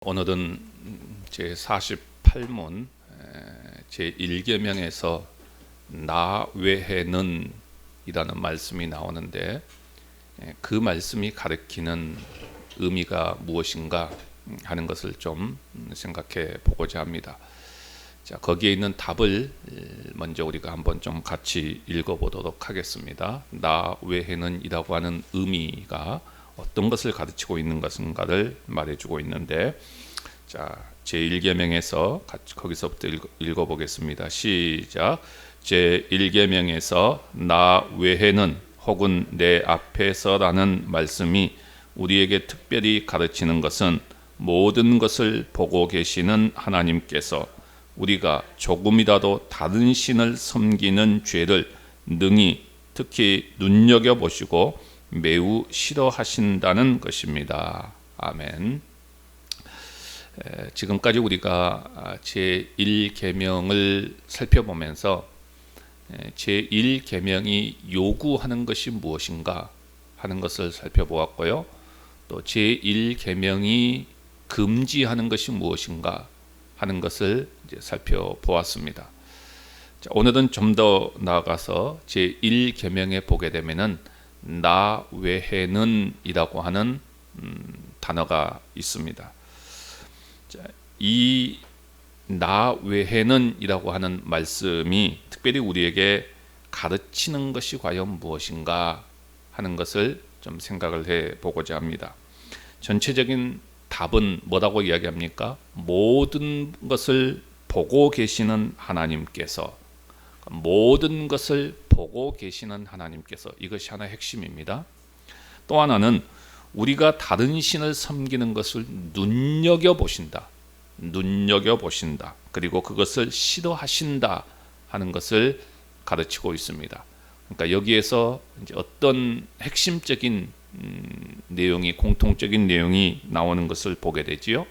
오늘은 제48문 제1계명에서 나 외에는 이라는 말씀이 나오는데, 그 말씀이 가리키는 의미가 무엇인가 하는 것을 좀 생각해 보고자 합니다. 자, 거기에 있는 답을 먼저 우리가 한번 좀 같이 읽어보도록 하겠습니다. 나 외에는 이라고 하는 의미가 어떤 것을 가르치고 있는 것인가를 말해주고 있는데, 자, 제1계명에서 거기서부터 읽어보겠습니다. 시작. 제1계명에서 나 외에는 혹은 내 앞에서라는 말씀이 우리에게 특별히 가르치는 것은 모든 것을 보고 계시는 하나님께서 우리가 조금이라도 다른 신을 섬기는 죄를 능히 특히 눈여겨보시고 매우 싫어하신다는 것입니다. 아멘. 지금까지 우리가 제1계명을 살펴보면서 제1계명이 요구하는 것이 무엇인가 하는 것을 살펴보았고요. 또 제1계명이 금지하는 것이 무엇인가 하는 것을 이제 살펴보았습니다. 자, 오늘은 좀 더 나아가서 제1계명에 보게 되면은 나 외에는 이라고 하는 단어가 있습니다. 자, 이 나 외에는 이라고 하는 말씀이 특별히 우리에게 가르치는 것이 과연 무엇인가 하는 것을 좀 생각을 해 보고자 합니다. 전체적인 답은 뭐라고 이야기합니까? 모든 것을 보고 계시는 하나님께서, 모든 것을 보고 계시는 하나님께서, 이것이 하나의 핵심입니다. 또 하나는 우리가 다른 신을 섬기는 것을 눈여겨보신다. 그리고 그것을 싫어하신다 하는 것을 가르치고 있습니다. 그러니까 여기에서 이제 어떤 핵심적인 내용이, 공통적인 내용이 나오는 것을 보게 되지요.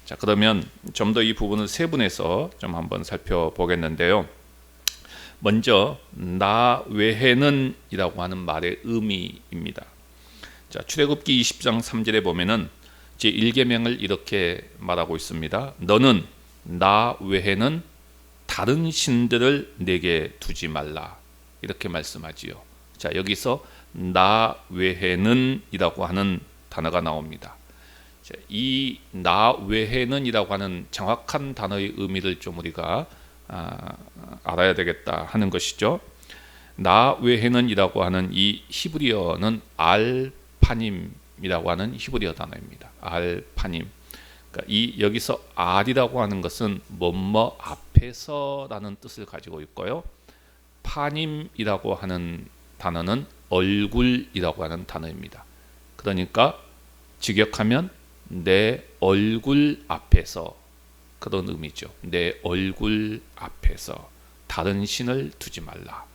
자, 그러면 좀 더 이 부분을 세분해서 좀 한번 살펴보겠는데요. 먼저 나 외에는 이라고 하는 말의 의미입니다. 자, 출애굽기 20장 3절에 보면은 제1계명을 이렇게 말하고 있습니다. 너는 나 외에는 다른 신들을 내게 두지 말라. 이렇게 말씀하지요. 자, 여기서 나 외에는 이라고 하는 단어가 나옵니다. 이 나 외에는 이라고 하는 정확한 단어의 의미를 좀 우리가 알아야 되겠다 하는 것이죠. 나 외에는 이라고 하는 이 히브리어는 알파님이라고 하는 히브리어 단어입니다. 알파님. 그러니까 이 여기서 알이라고 하는 것은 뭐뭐 앞에서라는 뜻을 가지고 있고요. 파님이라고 하는 단어는 얼굴이라고 하는 단어입니다. 그러니까 직역하면 내 얼굴 앞에서, 그런 의미죠. 내 얼굴 앞에서 다른 신을 두지 말라.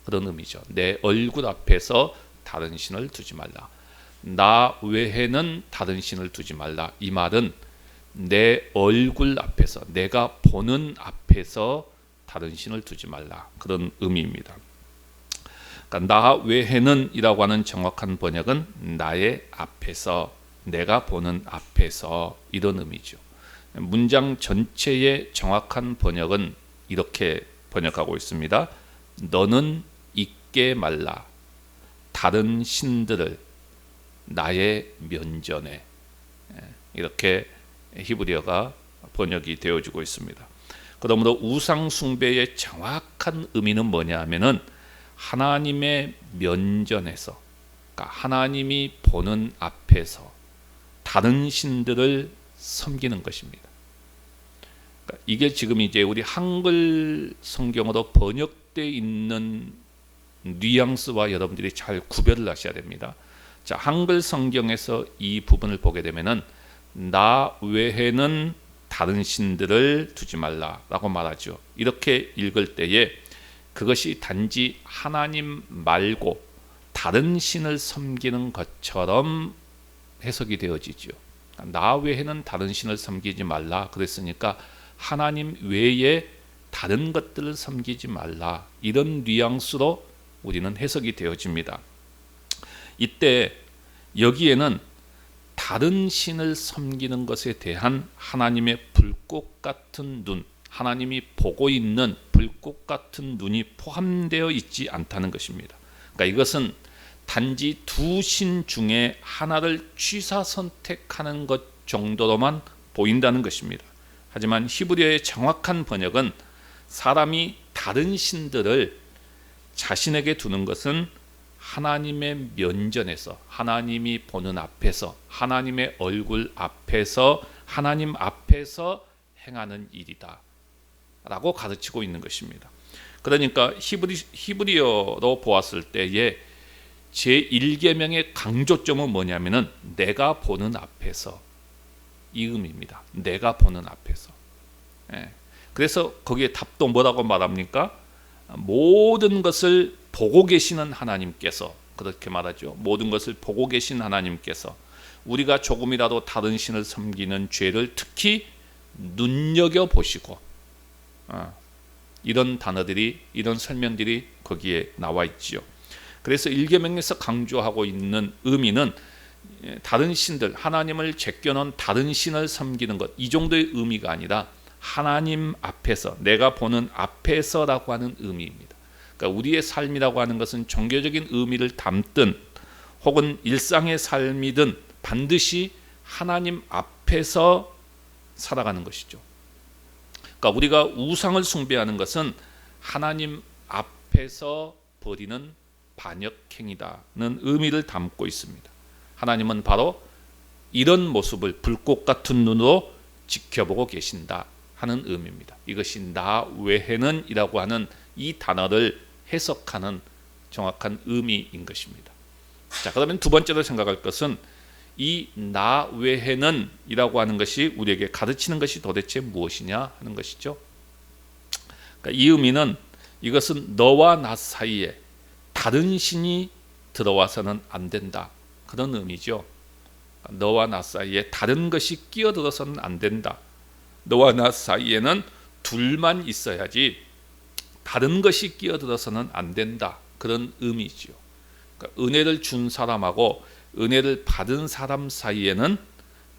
그런 의미죠. 내 얼굴 앞에서 다른 신을 두지 말라. 나 외에는 다른 신을 두지 말라. 이 말은 내 얼굴 앞에서, 내가 보는 앞에서 다른 신을 두지 말라. 그런 의미입니다. 그러니까 나 외에는 이라고 하는 정확한 번역은 나의 앞에서, 내가 보는 앞에서, 이런 의미죠. 문장 전체의 정확한 번역은 이렇게 번역하고 있습니다. 너는 잊게 말라. 다른 신들을 나의 면전에. 이렇게 히브리어가 번역이 되어지고 있습니다. 그러므로 우상 숭배의 정확한 의미는 뭐냐 하면은 하나님의 면전에서, 그러니까 하나님이 보는 앞에서 다른 신들을 섬기는 것입니다. 그러니까 이게 지금 이제 우리 한글 성경으로 번역되어 있는 뉘앙스와 여러분들이 잘 구별을 하셔야 됩니다. 자, 한글 성경에서 이 부분을 보게 되면은 나 외에는 다른 신들을 두지 말라라고 말하죠. 이렇게 읽을 때에 그것이 단지 하나님 말고 다른 신을 섬기는 것처럼 해석이 되어지죠. 나 외에는 다른 신을 섬기지 말라 그랬으니까 하나님 외에 다른 것들을 섬기지 말라, 이런 뉘앙스로 우리는 해석이 되어집니다. 이때 여기에는 다른 신을 섬기는 것에 대한 하나님의 불꽃 같은 눈, 하나님이 보고 있는 불꽃 같은 눈이 포함되어 있지 않다는 것입니다. 그러니까 이것은 단지 두 신 중에 하나를 취사 선택하는 것 정도로만 보인다는 것입니다. 하지만 히브리어의 정확한 번역은 사람이 다른 신들을 자신에게 두는 것은 하나님의 면전에서, 하나님이 보는 앞에서, 하나님의 얼굴 앞에서, 하나님 앞에서 행하는 일이다 라고 가르치고 있는 것입니다. 그러니까 히브리어로 보았을 때에 제1계명의 강조점은 뭐냐면은 내가 보는 앞에서, 이 의미입니다. 내가 보는 앞에서. 그래서 거기에 답도 뭐라고 말합니까? 모든 것을 보고 계시는 하나님께서, 그렇게 말하죠. 모든 것을 보고 계신 하나님께서 우리가 조금이라도 다른 신을 섬기는 죄를 특히 눈여겨보시고, 이런 단어들이, 이런 설명들이 거기에 나와 있지요. 그래서 1계명에서 강조하고 있는 의미는 다른 신들, 하나님을 제껴놓은 다른 신을 섬기는 것, 이 정도의 의미가 아니라 하나님 앞에서, 내가 보는 앞에서라고 하는 의미입니다. 그러니까 우리의 삶이라고 하는 것은 종교적인 의미를 담든 혹은 일상의 삶이든 반드시 하나님 앞에서 살아가는 것이죠. 그러니까 우리가 우상을 숭배하는 것은 하나님 앞에서 벌이는 반역행위다는 의미를 담고 있습니다. 하나님은 바로 이런 모습을 불꽃 같은 눈으로 지켜보고 계신다 하는 의미입니다. 이것이 나 외에는 이라고 하는 이 단어를 해석하는 정확한 의미인 것입니다. 자, 그러면 두 번째로 생각할 것은 이 나 외에는 이라고 하는 것이 우리에게 가르치는 것이 도대체 무엇이냐 하는 것이죠. 그러니까 이 의미는 이것은 너와 나 사이에 다른 신이 들어와서는 안 된다, 그런 의미죠. 너와 나 사이에 다른 것이 끼어들어서는 안 된다. 너와 나 사이에는 둘만 있어야지 다른 것이 끼어들어서는 안 된다, 그런 의미죠. 그러니까 은혜를 준 사람하고 은혜를 받은 사람 사이에는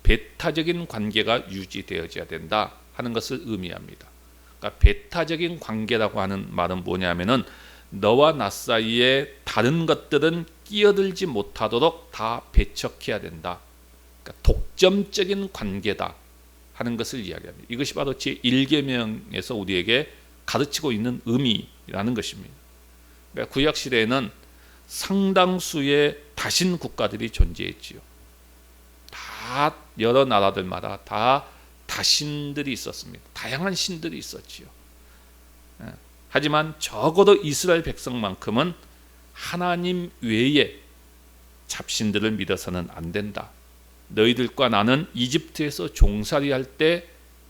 배타적인 관계가 유지되어져야 된다 하는 것을 의미합니다. 그러니까 배타적인 관계라고 하는 말은 뭐냐면은 너와 나 사이에 다른 것들은 끼어들지 못하도록 다 배척해야 된다. 그러니까 독점적인 관계다 하는 것을 이야기합니다. 이것이 바로 제1계명에서 우리에게 가르치고 있는 의미라는 것입니다. 그러니까 구약 시대에는 상당수의 다신 국가들이 존재했지요. 다 여러 나라들마다 다 다신들이 있었습니다. 다양한 신들이 있었지요. 하지만 적어도 이스라엘 백성만큼은 하나님 외에 잡신들을 믿어서는 안 된다. 너희들과 나는 이집트에서 종살이할 때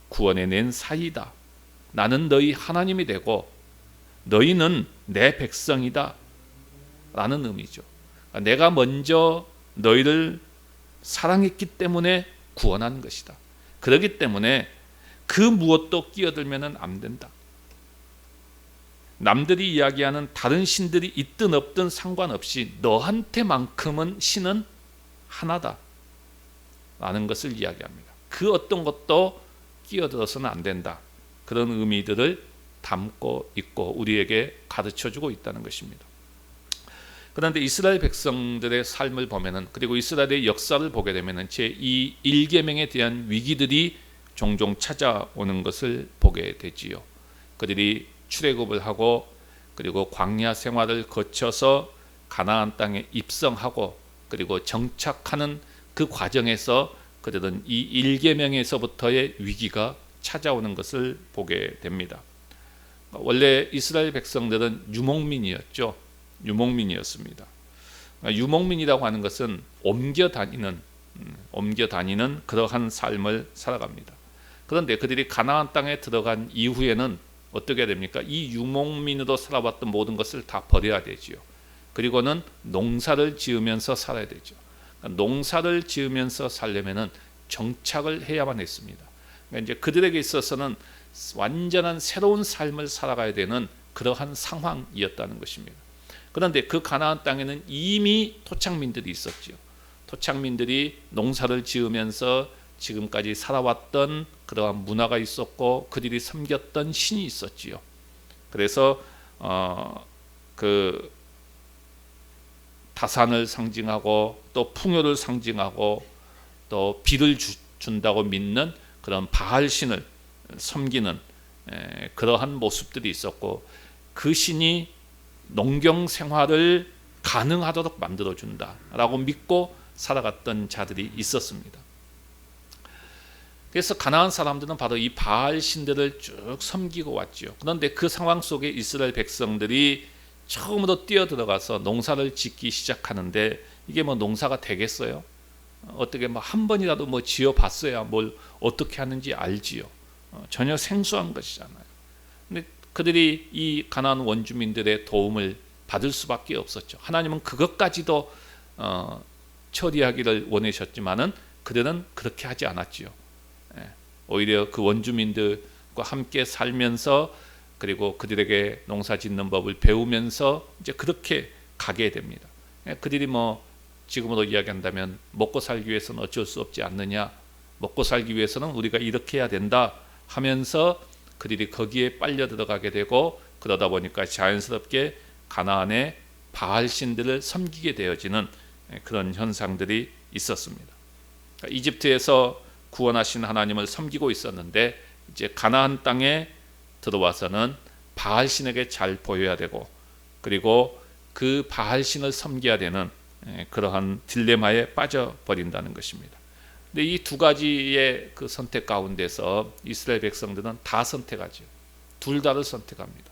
구원해낸 사이다. 나는 너희 하나님이 되고 너희는 내 백성이다 라는 의미죠. 내가 먼저 너희를 사랑했기 때문에 구원한 것이다. 그렇기 때문에 그 무엇도 끼어들면 안 된다. 남들이 이야기하는 다른 신들이 있든 없든 상관없이 너한테만큼은 신은 하나다 라는 것을 이야기합니다. 그 어떤 것도 끼어들어서는 안 된다. 그런 의미들을 담고 있고 우리에게 가르쳐주고 있다는 것입니다. 그런데 이스라엘 백성들의 삶을 보면은, 그리고 이스라엘의 역사를 보게 되면은 제2 1계명에 대한 위기들이 종종 찾아오는 것을 보게 되지요. 그들이 출애굽을 하고 그리고 광야 생활을 거쳐서 가나안 땅에 입성하고 그리고 정착하는 그 과정에서 그들은 이 1계명에서부터의 위기가 찾아오는 것을 보게 됩니다. 원래 이스라엘 백성들은 유목민이었죠. 유목민이었습니다. 유목민이라고 하는 것은 옮겨 다니는 그러한 삶을 살아갑니다. 그런데 그들이 가나안 땅에 들어간 이후에는 어떻게 됩니까? 이 유목민으로 살아왔던 모든 것을 다 버려야 되지요. 그리고는 농사를 지으면서 살아야 되죠. 농사를 지으면서 살려면은 정착을 해야만 했습니다. 그러니까 이제 그들에게 있어서는 완전한 새로운 삶을 살아가야 되는 그러한 상황이었다는 것입니다. 그런데 그 가나안 땅에는 이미 토착민들이 있었지요. 토착민들이 농사를 지으면서 지금까지 살아왔던 그러한 문화가 있었고 그들이 섬겼던 신이 있었지요. 그래서 그 다산을 상징하고 또 풍요를 상징하고 또 비를 준다고 믿는 그런 바알신을 섬기는 그러한 모습들이 있었고, 그 신이 농경 생활을 가능하도록 만들어준다라고 믿고 살아갔던 자들이 있었습니다. 그래서 가나안 사람들은 바로 이 바알 신들을 쭉 섬기고 왔죠. 그런데 그 상황 속에 이스라엘 백성들이 처음으로 뛰어들어가서 농사를 짓기 시작하는데, 이게 뭐 농사가 되겠어요? 어떻게 뭐 한 번이라도 뭐 지어봤어야 뭘 어떻게 하는지 알지요. 전혀 생소한 것이잖아요. 근데 그들이 이 가나안 원주민들의 도움을 받을 수밖에 없었죠. 하나님은 그것까지도 처리하기를 원하셨지만은 그들은 그렇게 하지 않았지요. 오히려 그 원주민들과 함께 살면서, 그리고 그들에게 농사 짓는 법을 배우면서 이제 그렇게 가게 됩니다. 그들이 뭐 지금으로 이야기한다면 먹고 살기 위해서는 어쩔 수 없지 않느냐, 먹고 살기 위해서는 우리가 이렇게 해야 된다 하면서 그들이 거기에 빨려 들어가게 되고, 그러다 보니까 자연스럽게 가나안의 바알 신들을 섬기게 되어지는 그런 현상들이 있었습니다. 이집트에서 구원하신 하나님을 섬기고 있었는데, 이제 가나안 땅에 들어와서는 바알 신에게 잘 보여야 되고, 그리고 그 바알 신을 섬겨야 되는 그러한 딜레마에 빠져버린다는 것입니다. 근데 이 두 가지의 그 선택 가운데서 이스라엘 백성들은 다 선택하죠. 둘 다를 선택합니다.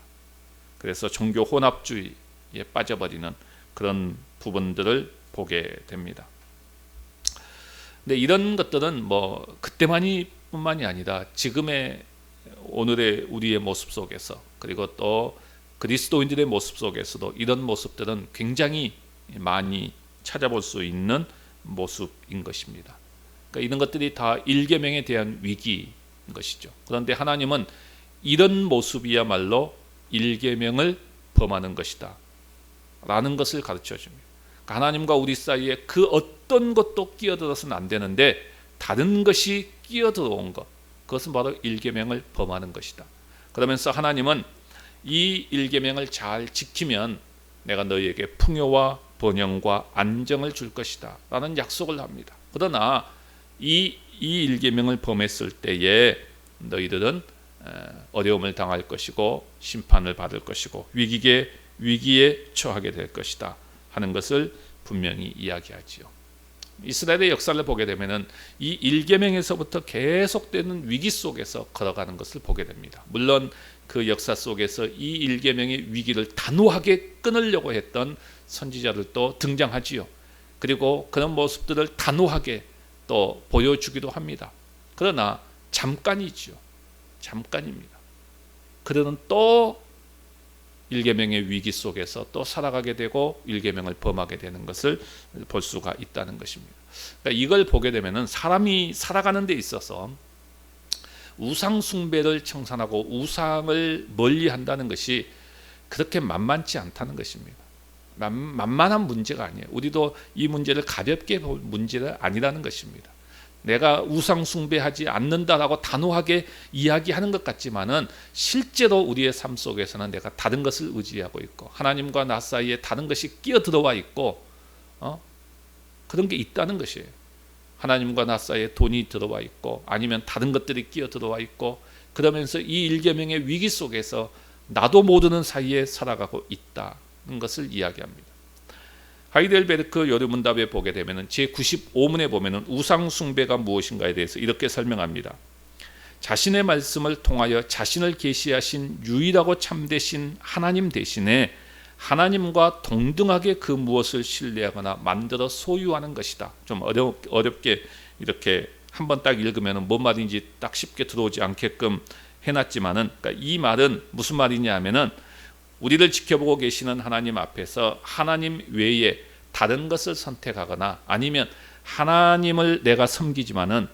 그래서 종교 혼합주의에 빠져버리는 그런 부분들을 보게 됩니다. 근데 이런 것들은 뭐 그때만이 뿐만이 아니라 지금의 오늘의 우리의 모습 속에서, 그리고 또 그리스도인들의 모습 속에서도 이런 모습들은 굉장히 많이 찾아볼 수 있는 모습인 것입니다. 그러니까 이런 것들이 다 일계명에 대한 위기인 것이죠. 그런데 하나님은 이런 모습이야말로 일계명을 범하는 것이다 라는 것을 가르쳐 줍니다. 그러니까 하나님과 우리 사이에 그 어떤 것도 끼어들어서는 안 되는데, 다른 것이 끼어들어온 것, 그것은 바로 일계명을 범하는 것이다. 그러면서 하나님은 이 일계명을 잘 지키면 내가 너희에게 풍요와 번영과 안정을 줄 것이다 라는 약속을 합니다. 그러나 이 일계명을 범했을 때에 너희들은 어려움을 당할 것이고 심판을 받을 것이고 위기에 처하게 될 것이다 하는 것을 분명히 이야기하지요. 이스라엘의 역사를 보게 되면은 이 일계명에서부터 계속되는 위기 속에서 걸어가는 것을 보게 됩니다. 물론 그 역사 속에서 이 일계명의 위기를 단호하게 끊으려고 했던 선지자들도 등장하지요. 그리고 그런 모습들을 단호하게 또 보여주기도 합니다. 그러나 잠깐이지요. 잠깐입니다. 그들은 또 일계명의 위기 속에서 또 살아가게 되고 일계명을 범하게 되는 것을 볼 수가 있다는 것입니다. 그러니까 이걸 보게 되면은 사람이 살아가는 데 있어서 우상 숭배를 청산하고 우상을 멀리한다는 것이 그렇게 만만치 않다는 것입니다. 만만한 문제가 아니에요. 우리도 이 문제를 가볍게 볼 문제가 아니라는 것입니다. 내가 우상 숭배하지 않는다라고 단호하게 이야기하는 것 같지만은 실제로 우리의 삶 속에서는 내가 다른 것을 의지하고 있고 하나님과 나 사이에 다른 것이 끼어들어와 있고 그런 게 있다는 것이에요. 하나님과 나 사이에 돈이 들어와 있고 아니면 다른 것들이 끼어들어와 있고, 그러면서 이 일계명의 위기 속에서 나도 모르는 사이에 살아가고 있다는 것을 이야기합니다. 하이델베르크 요르문답에 보게 되면 제95문에 보면 우상 숭배가 무엇인가에 대해서 이렇게 설명합니다. 자신의 말씀을 통하여 자신을 계시하신 유일하고 참되신 하나님 대신에 하나님과 동등하게 그 무엇을 신뢰하거나 만들어 소유하는 것이다. 좀 어렵게 이렇게 한번 딱 읽으면 뭔 말인지 딱 쉽게 들어오지 않게끔 해놨지만은, 그러니까 이 말은 무슨 말이냐 하면은 우리를 지켜보고 계시는 하나님 앞에서 하나님 외에 다른 것을 선택하거나 아니면 하나님을 내가 섬기지만은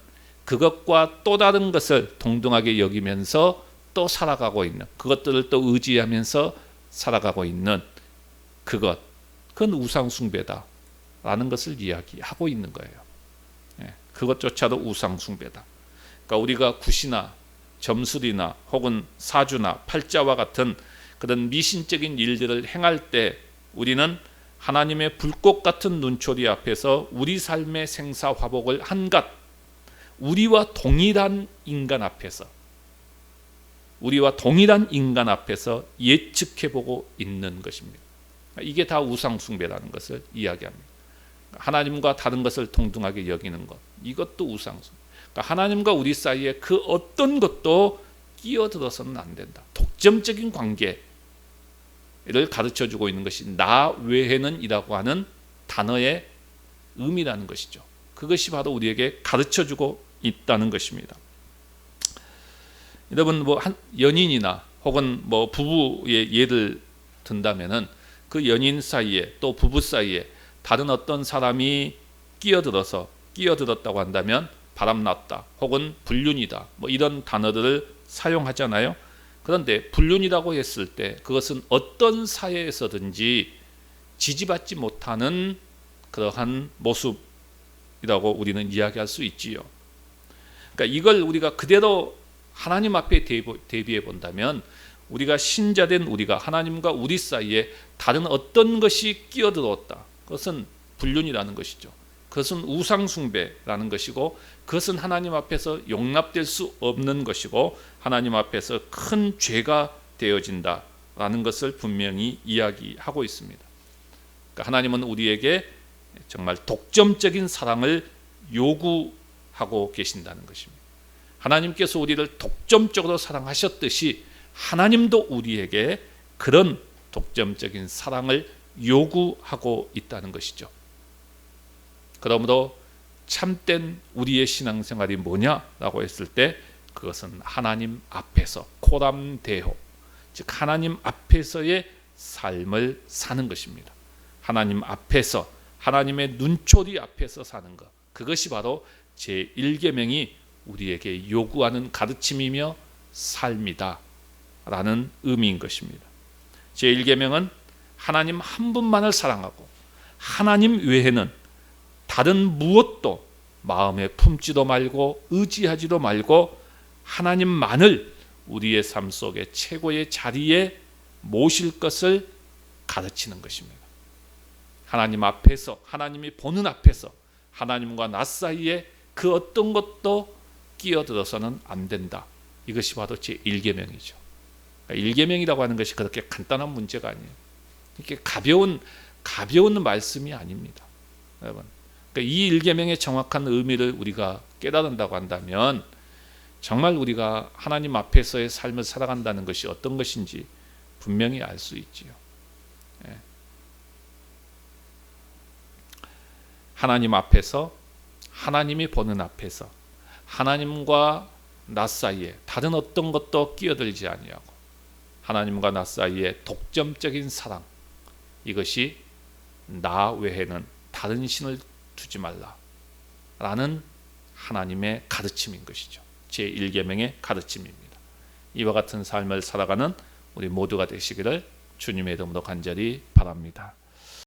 그것과 또 다른 것을 동등하게 여기면서 또 살아가고 있는, 그것들을 또 의지하면서 살아가고 있는 그건 우상 숭배다 라는 것을 이야기하고 있는 거예요. 그것조차도 우상숭배다. 그러니까 우리가 굿이나 점술이나 혹은 사주나 팔자와 같은 그런 미신적인 일들을 행할 때 우리는 하나님의 불꽃 같은 눈초리 앞에서 우리 삶의 생사화복을 한갓 우리와 동일한 인간 앞에서 예측해보고 있는 것입니다. 이게 다 우상숭배라는 것을 이야기합니다. 하나님과 다른 것을 동등하게 여기는 것, 이것도 우상숭배. 그러니까 하나님과 우리 사이에 그 어떤 것도 끼어들어서는 안 된다. 독점적인 관계를 가르쳐주고 있는 것이 나 외에는 이라고 하는 단어의 의미라는 것이죠. 그것이 바로 우리에게 가르쳐주고 있다는 것입니다. 여러분 연인이나 혹은 부부의 예를 든다면은 그 연인 사이에 또 부부 사이에 다른 어떤 사람이 끼어들었다고 한다면 바람났다 혹은 불륜이다 이런 단어들을 사용하잖아요. 그런데 불륜이라고 했을 때 그것은 어떤 사회에서든지 지지받지 못하는 그러한 모습이라고 우리는 이야기할 수 있지요. 그러니까 이걸 우리가 그대로 하나님 앞에 대비해 본다면 우리가 신자된 우리가 하나님과 우리 사이에 다른 어떤 것이 끼어들었다. 그것은 불륜이라는 것이죠. 그것은 우상숭배라는 것이고 그것은 하나님 앞에서 용납될 수 없는 것이고 하나님 앞에서 큰 죄가 되어진다라는 것을 분명히 이야기하고 있습니다. 그러니까 하나님은 우리에게 정말 독점적인 사랑을 요구하고 계신다는 것입니다. 하나님께서 우리를 독점적으로 사랑하셨듯이 하나님도 우리에게 그런 독점적인 사랑을 요구하고 있다는 것이죠. 그러므로 참된 우리의 신앙생활이 뭐냐라고 했을 때 그것은 하나님 앞에서 코람데호, 즉 하나님 앞에서의 삶을 사는 것입니다. 하나님 앞에서 하나님의 눈초리 앞에서 사는 것, 그것이 바로 제1계명이 우리에게 요구하는 가르침이며 삶이다 라는 의미인 것입니다. 제1계명은 하나님 한 분만을 사랑하고 하나님 외에는 다른 무엇도 마음에 품지도 말고 의지하지도 말고 하나님만을 우리의 삶 속에 최고의 자리에 모실 것을 가르치는 것입니다. 하나님 앞에서, 하나님이 보는 앞에서 하나님과 나 사이에 그 어떤 것도 끼어들어서는 안 된다. 이것이 바로 제1계명이죠. 1계명이라고 하는 것이 그렇게 간단한 문제가 아니에요. 이렇게 가벼운 말씀이 아닙니다. 여러분, 그러니까 이 1계명의 정확한 의미를 우리가 깨달은다고 한다면 정말 우리가 하나님 앞에서의 삶을 살아간다는 것이 어떤 것인지 분명히 알 수 있지요. 하나님 앞에서, 하나님이 보는 앞에서 하나님과 나 사이에 다른 어떤 것도 끼어들지 아니하고 하나님과 나 사이에 독점적인 사랑, 이것이 나 외에는 다른 신을 두지 말라 라는 하나님의 가르침인 것이죠. 제1계명의 가르침입니다. 이와 같은 삶을 살아가는 우리 모두가 되시기를 주님의 이름으로 간절히 바랍니다.